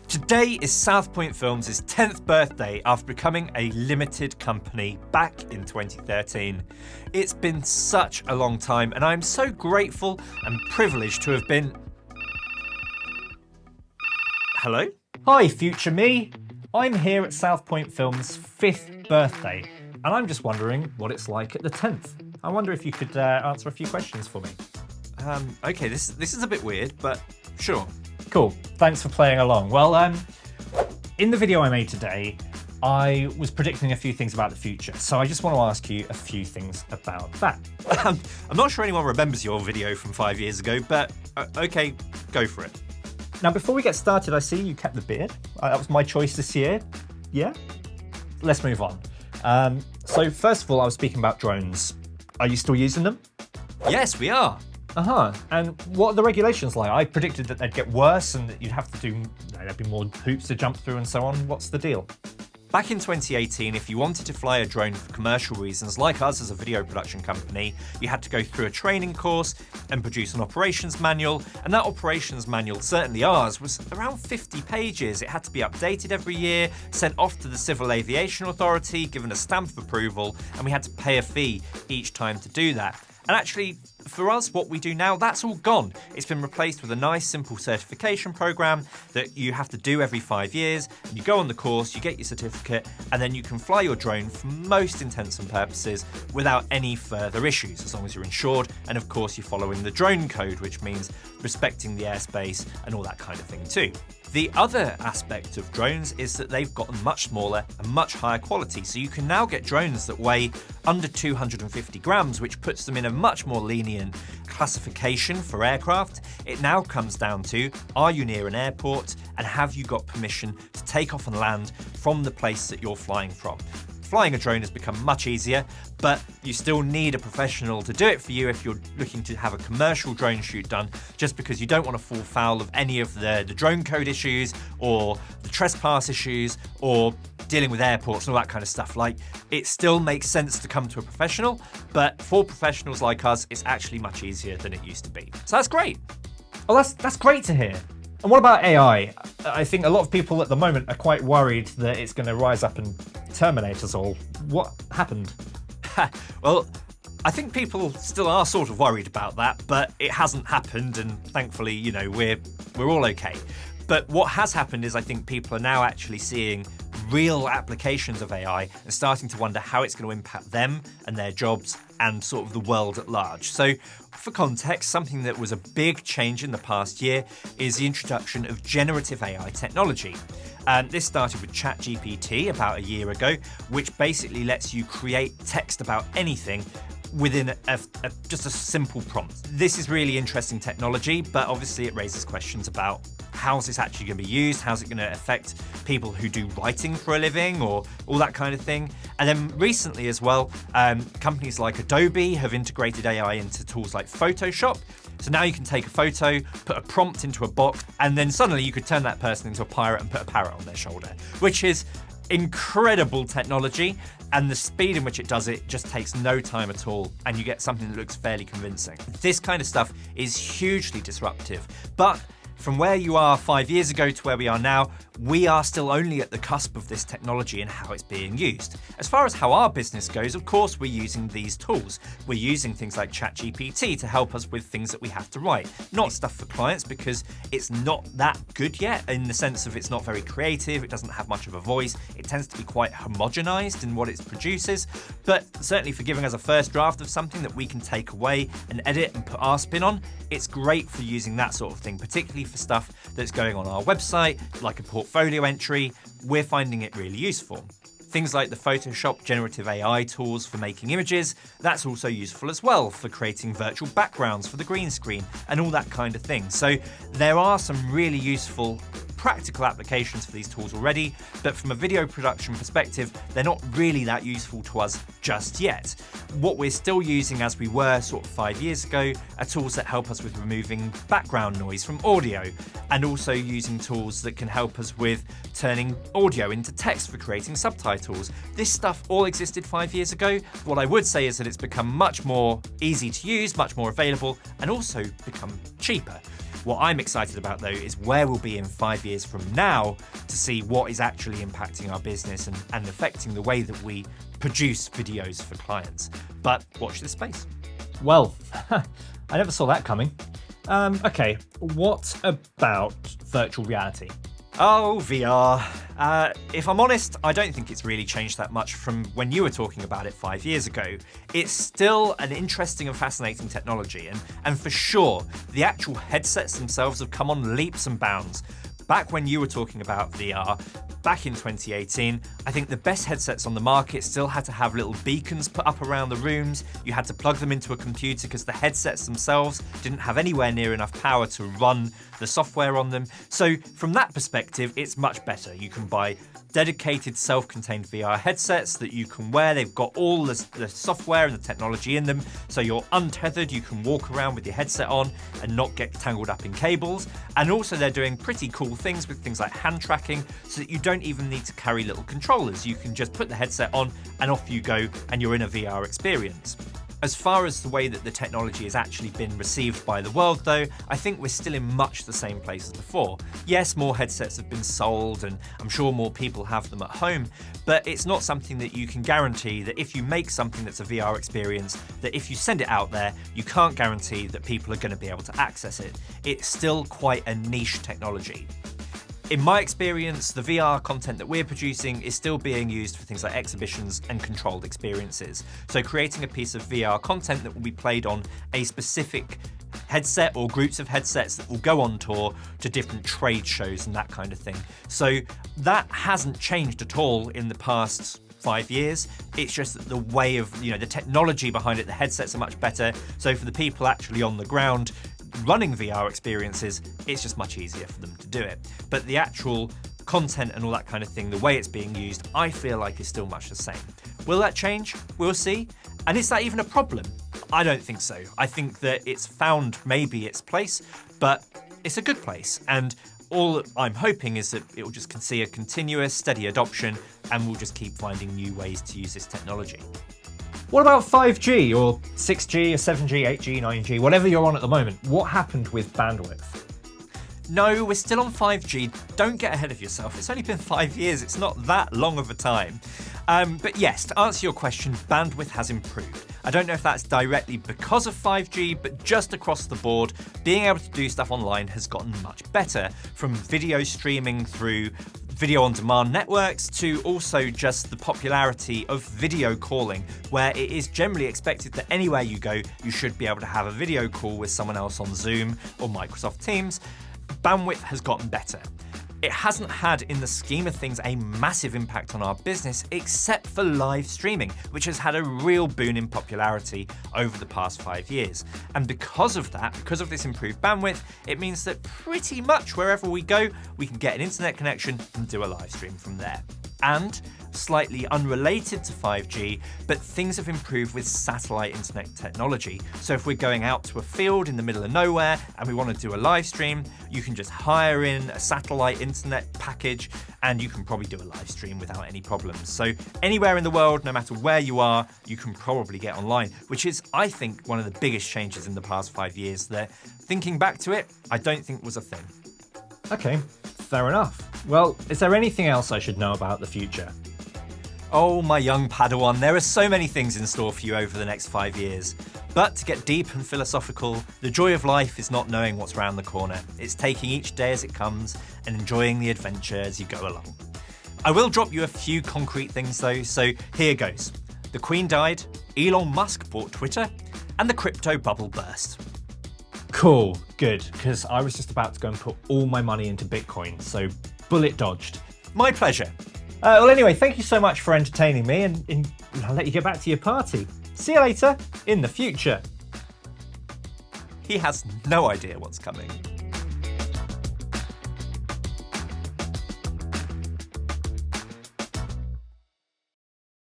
Today is Southpoint Films' 10th birthday after becoming a limited company back in 2013. It's been such a long time, and I'm so grateful and privileged to have been... Hello? Hi, future me. I'm here at Southpoint Films' 5th birthday, and I'm just wondering what it's like at the 10th. I wonder if you could answer a few questions for me. Okay, this is a bit weird, but sure. Cool, thanks for playing along. Well, in the video I made today, I was predicting a few things about the future, so I just want to ask you a few things about that. I'm not sure anyone remembers your video from 5 years ago, but okay, go for it. Now, before we get started, I see you kept the beard. That was my choice this year. Yeah? Let's move on. So first of all, I was speaking about drones. Are you still using them? Yes, we are. And what are the regulations like? I predicted that they'd get worse and that you'd have to do, there'd be more hoops to jump through and so on. What's the deal? Back in 2018, if you wanted to fly a drone for commercial reasons, like us as a video production company, you had to go through a training course and produce an operations manual. And that operations manual, certainly ours, was around 50 pages. It had to be updated every year, sent off to the Civil Aviation Authority, given a stamp of approval, and we had to pay a fee each time to do that. And actually, for us, what we do now, that's all gone. It's been replaced with a nice, simple certification program that you have to do every 5 years. You go on the course, you get your certificate, and then you can fly your drone for most intents and purposes without any further issues, as long as you're insured. And of course, you're following the drone code, which means respecting the airspace and all that kind of thing too. The other aspect of drones is that they've gotten much smaller and much higher quality. So you can now get drones that weigh under 250 grams, which puts them in a much more lenient classification for aircraft. It now comes down to, are you near an airport and have you got permission to take off and land from the place that you're flying from? Flying a drone has become much easier, but you still need a professional to do it for you if you're looking to have a commercial drone shoot done, just because you don't want to fall foul of any of the drone code issues or the trespass issues or dealing with airports and all that kind of stuff. Like, it still makes sense to come to a professional, but for professionals like us, it's actually much easier than it used to be. So that's great. Oh, that's great to hear. And what about AI? I think a lot of people at the moment are quite worried that it's going to rise up and terminate us all. What happened? Well, I think people still are sort of worried about that, but it hasn't happened, and thankfully, you know, we're all okay. But what has happened is I think people are now actually seeing real applications of AI and starting to wonder how it's going to impact them and their jobs and sort of the world at large. So for context, something that was a big change in the past year is the introduction of generative AI technology. This started with ChatGPT about a year ago, which basically lets you create text about anything within just a simple prompt. This is really interesting technology, but obviously it raises questions about how's this actually going to be used? How's it going to affect people who do writing for a living or all that kind of thing? And then recently as well, companies like Adobe have integrated AI into tools like Photoshop. So now you can take a photo, put a prompt into a box, and then suddenly you could turn that person into a pirate and put a parrot on their shoulder, which is incredible technology, and the speed in which it does it just takes no time at all, and you get something that looks fairly convincing. This kind of stuff is hugely disruptive, but from where you are 5 years ago to where we are now, we are still only at the cusp of this technology and how it's being used. As far as how our business goes, of course, we're using these tools. We're using things like ChatGPT to help us with things that we have to write. Not stuff for clients, because it's not that good yet, in the sense of it's not very creative, it doesn't have much of a voice, it tends to be quite homogenized in what it produces, but certainly for giving us a first draft of something that we can take away and edit and put our spin on, it's great for using that sort of thing, particularly for stuff that's going on our website, like a portfolio entry. We're finding it really useful. Things like the Photoshop generative AI tools for making images, that's also useful as well for creating virtual backgrounds for the green screen and all that kind of thing. So there are some really useful practical applications for these tools already, but from a video production perspective, they're not really that useful to us just yet. What we're still using, as we were sort of 5 years ago, are tools that help us with removing background noise from audio, and also using tools that can help us with turning audio into text for creating subtitles. This stuff all existed 5 years ago. What I would say is that it's become much more easy to use, much more available, and also become cheaper. What I'm excited about, though, is where we'll be in 5 years from now to see what is actually impacting our business and affecting the way that we produce videos for clients. But watch this space. Well, I never saw that coming. Okay, what about virtual reality? Oh, VR. If I'm honest, I don't think it's really changed that much from when you were talking about it 5 years ago. It's still an interesting and fascinating technology, and for sure, the actual headsets themselves have come on leaps and bounds. Back when you were talking about VR, back in 2018, I think the best headsets on the market still had to have little beacons put up around the rooms. You had to plug them into a computer because the headsets themselves didn't have anywhere near enough power to run the software on them. So from that perspective, it's much better. You can buy dedicated self-contained VR headsets that you can wear. They've got all the software and the technology in them, so you're untethered. You can walk around with your headset on and not get tangled up in cables. And also they're doing pretty cool things with things like hand tracking, so that you don't even need to carry little controllers. You can just put the headset on and off you go, and you're in a VR experience. As far as the way that the technology has actually been received by the world, though, I think we're still in much the same place as before. Yes, more headsets have been sold, and I'm sure more people have them at home, but it's not something that you can guarantee that if you make something that's a VR experience, that if you send it out there, you can't guarantee that people are going to be able to access it. It's still quite a niche technology. In my experience, the VR content that we're producing is still being used for things like exhibitions and controlled experiences. So creating a piece of VR content that will be played on a specific headset or groups of headsets that will go on tour to different trade shows and that kind of thing. So that hasn't changed at all in the past 5 years. It's just that the way of, the technology behind it, the headsets are much better. So for the people actually on the ground running VR experiences, it's just much easier for them to do it. But the actual content and all that kind of thing, the way it's being used, I feel like is still much the same. Will that change? We'll see. And is that even a problem? I don't think so. I think that it's found maybe its place, but it's a good place. And all I'm hoping is that it will just see a continuous, steady adoption, and we'll just keep finding new ways to use this technology. What about 5G or 6G or 7G, 8G, 9G, whatever you're on at the moment? What happened with bandwidth? No, we're still on 5G. Don't get ahead of yourself. It's only been 5 years. It's not that long of a time. But yes, to answer your question, bandwidth has improved. I don't know if that's directly because of 5G, but just across the board, being able to do stuff online has gotten much better, from video streaming through video on demand networks to also just the popularity of video calling, where it is generally expected that anywhere you go, you should be able to have a video call with someone else on Zoom or Microsoft Teams. Bandwidth has gotten better. It hasn't had, in the scheme of things, a massive impact on our business, except for live streaming, which has had a real boon in popularity over the past 5 years. And because of that, because of this improved bandwidth, it means that pretty much wherever we go, we can get an internet connection and do a live stream from there. And slightly unrelated to 5G, but things have improved with satellite internet technology. So if we're going out to a field in the middle of nowhere and we want to do a live stream, you can just hire in a satellite internet package and you can probably do a live stream without any problems. So anywhere in the world, no matter where you are, you can probably get online, which is, I think, one of the biggest changes in the past 5 years that, thinking back to it, I don't think was a thing. Okay, fair enough. Well, is there anything else I should know about the future? Oh, my young Padawan, there are so many things in store for you over the next 5 years. But to get deep and philosophical, the joy of life is not knowing what's around the corner. It's taking each day as it comes and enjoying the adventure as you go along. I will drop you a few concrete things though, so here goes. The Queen died, Elon Musk bought Twitter, and the crypto bubble burst. Cool, good, because I was just about to go and put all my money into Bitcoin, so bullet dodged. My pleasure. Well, anyway, thank you so much for entertaining me, and I'll let you get back to your party. See you later in the future. He has no idea what's coming.